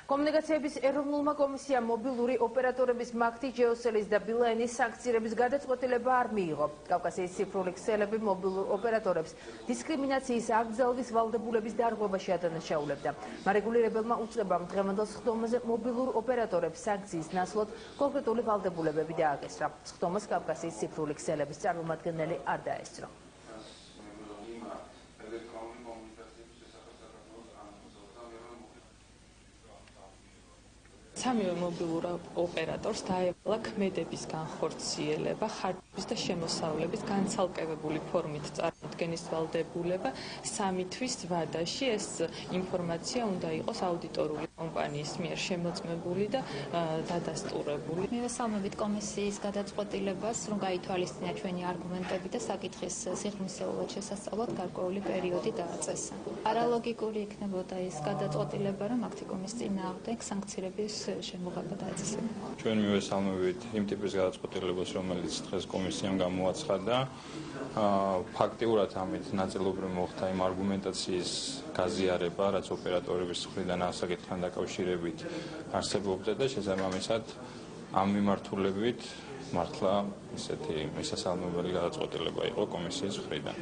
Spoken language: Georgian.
კომუნიკაციების ეროვნულმა კომისიამ მობილური ოპერატორების მაგთი ჯეოსელის და ბილაენის სანქციების გადაწყვეტილება არ მიიღო. კავკასიის ციფრული ქსელები მობილურ ოპერატორებს დისკრიმინაციის აკრძალვის ვალდებულების დარღვევაში ადანაშაულებდა. მარეგულირებელმა უწყებამ დღევანდელ სხდომაზე მობილურ ოპერატორებს სანქციის ნაცვლად კონკრეტული ვალდებულებები დააკისრა. სხდომას კავკასიის ციფრული ქსელების წარმომადგენელი არ დაესწრო. სამივე მობილურ ოპერატორს დაევალა ქმედების განხორციელება, ხარჯების და შემოსავლების განცალკევებული ფორმით წარმოდგენის ვალდებულება 3 თვის ვადაში. ეს ინფორმაცია უნდა იყოს აუდიტორული კომპანიის მიერ შემოწმებული და დადასტურებული. მივესალმებით კომისიის გადაწყვეტილებას, რომ გაითვალისწინა ჩვენი არგუმენტები და საკითხის სიღრმისეულად შესასწავლად გარკვეული პერიოდი დააწესა. არალოგიკური იქნებოდა ეს გადაწყვეტილება, რომ აქტიკომის წინააღმდეგ სანქციების შემოღება დაეწესება. ჩვენ მივესალმებით იმ ტიპის გადაწყვეტილებას, რომელიც დღეს კომისიამ გამოაცხადა. ფაქტიურად ამით ნაწილობრივ მოხდა იმ არგუმენტაციის გაზიარება, რაც ოპერატორების მხრიდან ასაკეთთან დაკავშირებით არსებობდა და შესაბამისად ამ მიმართულებით მართლა ესეთი მისასალმებელი გადაწყვეტილება იყო კომისიის მხრიდან.